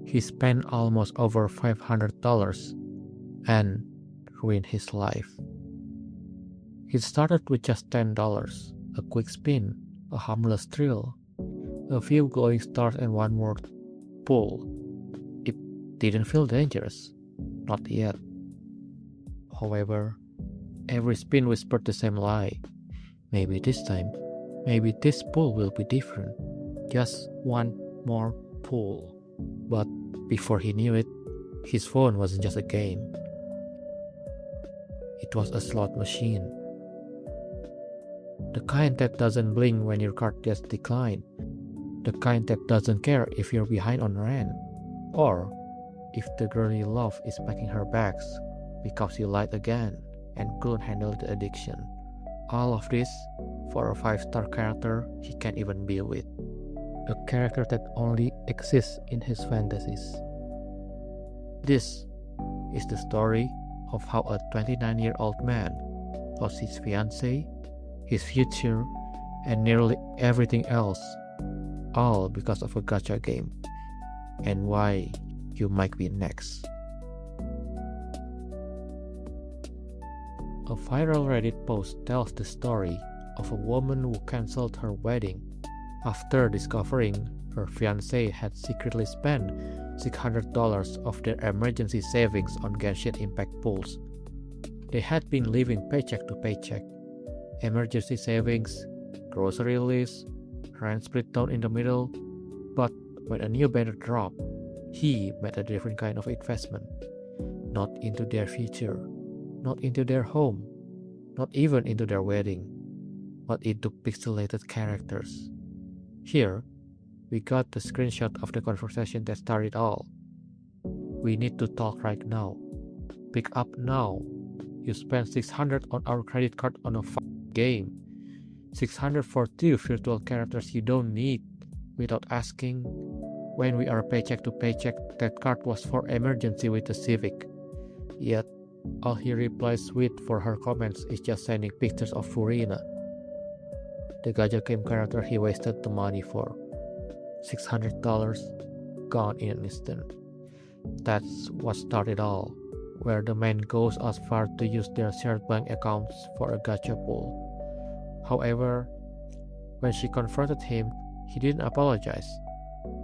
He spent almost over $500 and ruined his life. It started with just $10, a quick spin, a harmless thrill, a few glowing stars and one more pull. It didn't feel dangerous, not yet. However, every spin whispered the same lie. Maybe this time, maybe this pull will be different. Just one more pull. But before he knew it, his phone wasn't just a game. It was a slot machine. The kind that doesn't blink when your card gets declined. The kind that doesn't care if you're behind on rent. Or if the girl you love is packing her bags because you lied again and couldn't handle the addiction. All of this for a 5-star character he can't even be with. A character that only exists in his fantasies. This is the story of how a 29-year-old man lost his fiancée, his future, and nearly everything else, all because of a gacha game, and why you might be next. A viral Reddit post tells the story of a woman who cancelled her wedding after discovering her fiancé had secretly spent $600 of their emergency savings on Genshin Impact pools. They had been living paycheck to paycheck. Emergency savings, grocery list, rent split down in the middle, but when a new banner dropped, he made a different kind of investment. Not into their future, not into their home, not even into their wedding, but into pixelated characters. Here, we got the screenshot of the conversation that started all. We need to talk right now. Pick up now. You spent $600 on our credit card on a game. $600 for 2 virtual characters you don't need. Without asking, when we are paycheck to paycheck, that card was for emergency with the Civic. Yet, all he replies with for her comments is just sending pictures of Furina, the gacha game character he wasted the money for. $600 gone in an instant. That's what started all, where the man goes as far to use their shared bank accounts for a gacha pool. However, when she confronted him, he didn't apologize.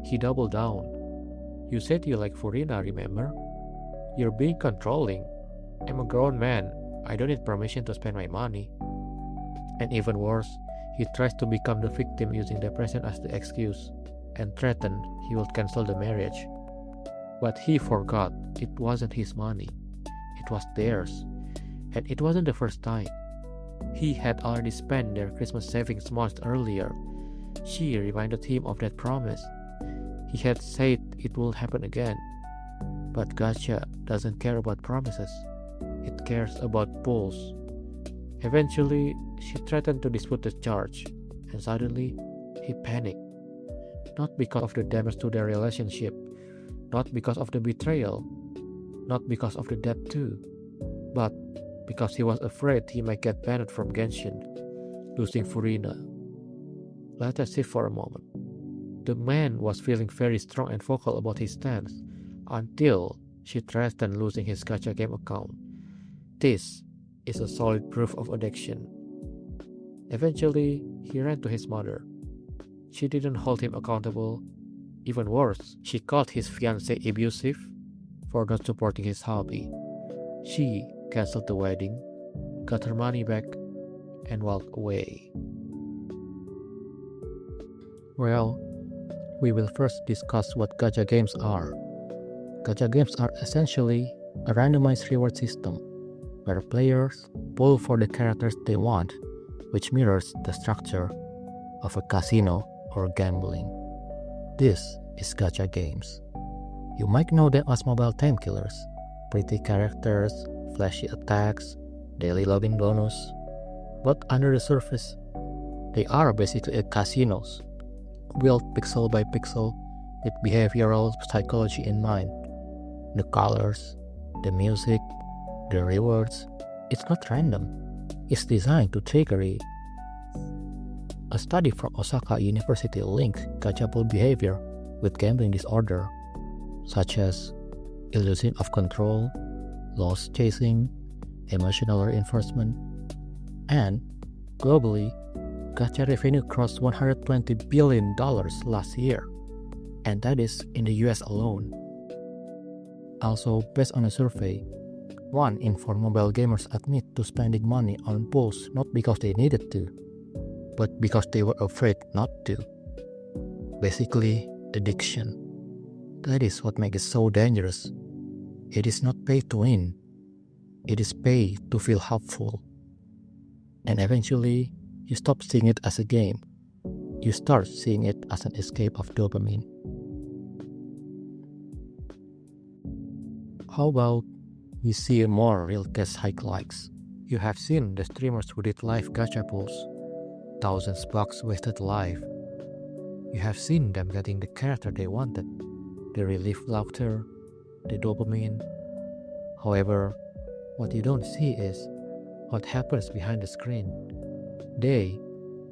He doubled down. You said you like Furina, remember? You're being controlling. I'm a grown man. I don't need permission to spend my money. And even worse, he tries to become the victim using depression as the excuse, and threatened he would cancel the marriage. But he forgot it wasn't his money. It was theirs. And it wasn't the first time. He had already spent their Christmas savings months earlier. She reminded him of that promise. He had said it would happen again. But gacha doesn't care about promises. It cares about pulls. Eventually, she threatened to dispute the charge, and suddenly, he panicked. Not because of the damage to their relationship, not because of the betrayal, not because of the debt too, but because he was afraid he might get banned from Genshin, losing Furina. Let us sit for a moment. The man was feeling very strong and vocal about his stance, until she threatened losing his gacha game account. This is a solid proof of addiction. Eventually, he ran to his mother. She didn't hold him accountable. Even worse, she called his fiancé abusive for not supporting his hobby. She canceled the wedding, got her money back, and walked away. Well, we will first discuss what gacha games are. Gacha games are essentially a randomized reward system where players pull for the characters they want, which mirrors the structure of a casino or gambling. This is gacha games. You might know them as mobile time killers, pretty characters, flashy attacks, daily login bonus, but under the surface, they are basically casinos, built pixel by pixel with behavioral psychology in mind. The colors, the music, the rewards, it's not random. It's designed to trigger it. A study from Osaka University linked gacha pool behavior with gambling disorder. such as illusion of control, loss chasing, emotional reinforcement, and globally, Gacha revenue crossed $120 billion last year, and that is in the US alone. Also, based on a survey, 1 in 4 mobile gamers admit to spending money on pools not because they needed to, but because they were afraid not to. Basically, addiction. That is what makes it so dangerous. It is not pay to win. It is pay to feel helpful. And eventually, you stop seeing it as a game. You start seeing it as an escape of dopamine. How about we see more real case highlights? You have seen the streamers who did live gacha pulls. Thousands bucks wasted live. You have seen them getting the character they wanted, the relief laughter, the dopamine. However, what you don't see is what happens behind the screen. They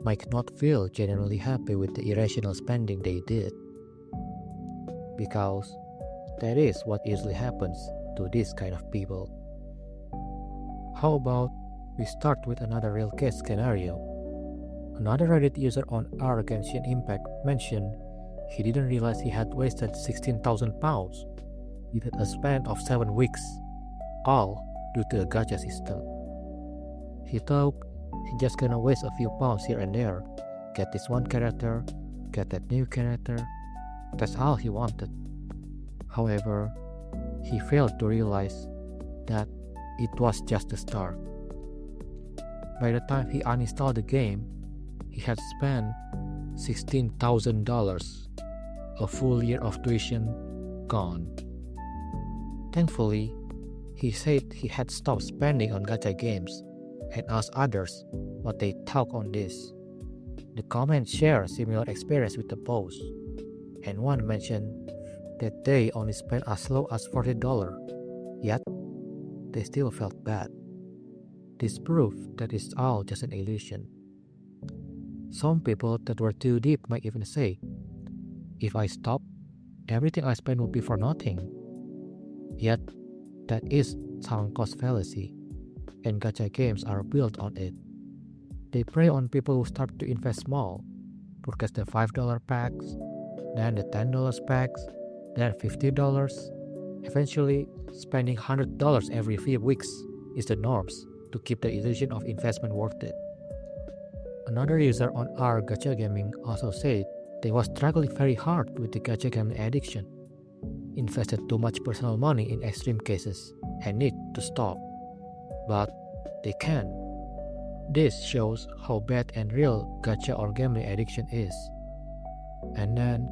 might not feel genuinely happy with the irrational spending they did, because that is what usually happens to this kind of people. How about we start with another real case scenario? Another Reddit user on R Genshin Impact mentioned he didn't realize he had wasted 16,000 pounds within a span of 7 weeks, all due to a gacha system. He thought he just gonna waste a few pounds here and there, get this one character, get that new character. That's all he wanted. However, he failed to realize that it was just the start. By the time he uninstalled the game, he had spent $16,000, a full year of tuition gone. Thankfully, he said he had stopped spending on gacha games and asked others what they thought on this. The comments share similar experience with the post, and one mentioned that they only spent as low as $40, yet they still felt bad. This proved that it's all just an illusion. Some people that were too deep might even say, if I stop, everything I spend will be for nothing. Yet, that is sunk cost fallacy, and gacha games are built on it. They prey on people who start to invest small, purchase the $5 packs, then the $10 packs, then $50. Eventually, spending $100 every few weeks is the norms to keep the illusion of investment worth it. Another user on R Gacha Gaming also said they was struggling very hard with the gacha gaming addiction, invested too much personal money in extreme cases, and need to stop. But they can. This shows how bad and real gacha or gambling addiction is. And then,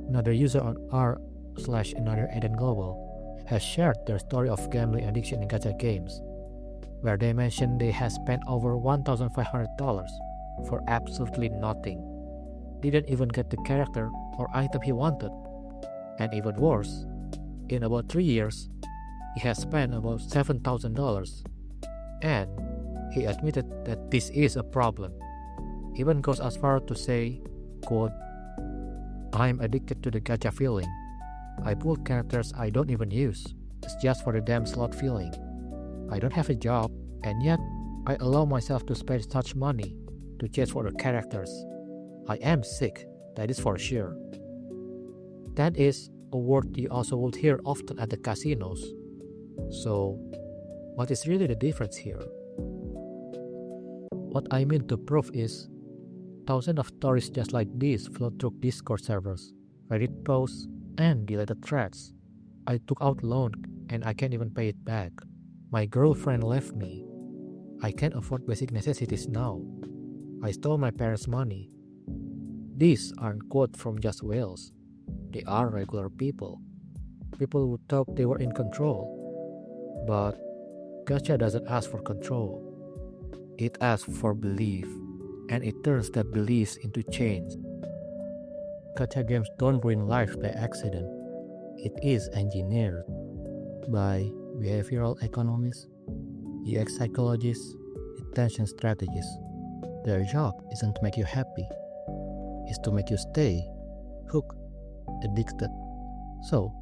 another user on r/another Eden Global has shared their story of gambling addiction in gacha games, where they mentioned they had spent over $1,500 for absolutely nothing, didn't even get the character or item he wanted, and even worse, in about 3 years, he has spent about $7,000, and he admitted that this is a problem, even goes as far to say, quote, "I'm addicted to the gacha feeling. I pull characters I don't even use, it's just for the damn slot feeling. I don't have a job, and yet I allow myself to spend such money to chase for the characters. I am sick, that is for sure." That is a word you also would hear often at the casinos. So, what is really the difference here? What I mean to prove is, thousands of stories just like this flow through Discord servers, Reddit posts, and deleted threads. I took out loan and I can't even pay it back. My girlfriend left me. I can't afford basic necessities now. I stole my parents' money. These aren't quotes from just whales. They are regular people. People who thought they were in control. But gacha doesn't ask for control. It asks for belief, and it turns that beliefs into change. Gacha games don't ruin life by accident. It is engineered by behavioral economists, UX psychologists, attention strategists. Their job isn't to make you happy, it's to make you stay hooked, addicted. So,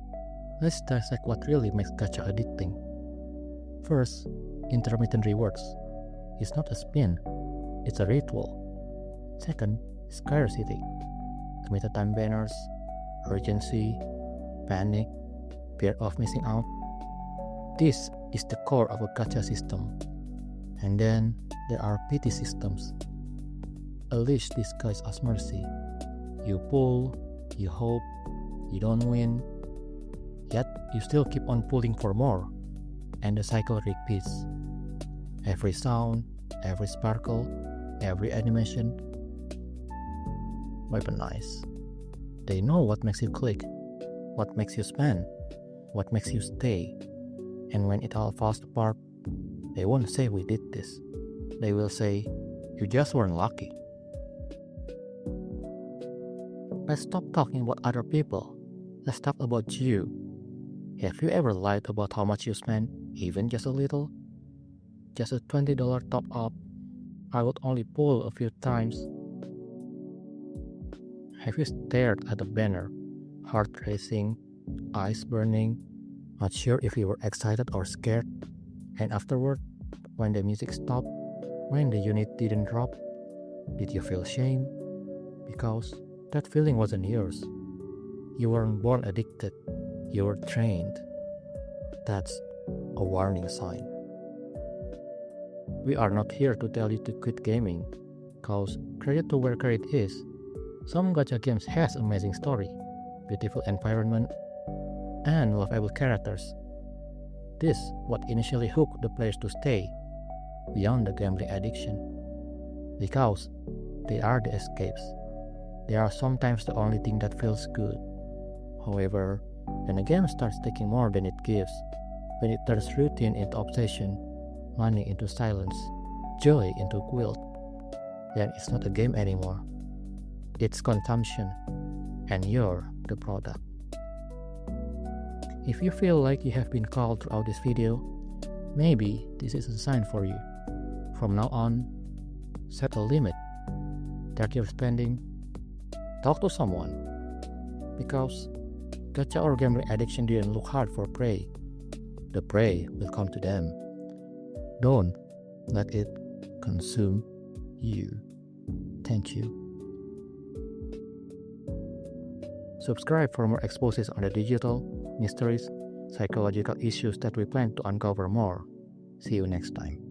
Let's dissect what really makes gacha addicting. First, intermittent rewards. It's not a spin, it's a ritual. Second, scarcity. Limited time banners, urgency, panic, fear of missing out. This is the core of a gacha system. And then there are pity systems. A leash disguised as mercy. You pull, you hope, you don't win, yet you still keep on pulling for more, and the cycle repeats. Every sound, every sparkle, every animation, weaponized. They know what makes you click, what makes you spend, what makes you stay, and when it all falls apart, they won't say we did this. They will say, you just weren't lucky. Let's stop talking about other people. Let's talk about you. Have you ever lied about how much you spent, even just a little? Just a $20 top up. I would only pull a few times. Have you stared at the banner, heart racing, eyes burning, not sure if you were excited or scared? And afterward, when the music stopped, when the unit didn't drop, did you feel shame? Because that feeling wasn't yours. You weren't born addicted, you were trained. That's a warning sign. We are not here to tell you to quit gaming, cause credit to where credit is. Some gacha games has amazing story, beautiful environment, and lovable characters. This what initially hooked the players to stay, beyond the gambling addiction. Because they are the escapes. They are sometimes the only thing that feels good. However, when a game starts taking more than it gives, when it turns routine into obsession, money into silence, joy into guilt, then it's not a game anymore. It's consumption, and you're the product. If you feel like you have been called throughout this video, maybe this is a sign for you. From now on, set a limit. Track your spending. Talk to someone. Because gacha or gambling addiction didn't look hard for prey. The prey will come to them. Don't let it consume you. Thank you. Subscribe for more exposes on the digital, mysteries, psychological issues that we plan to uncover more. See you next time.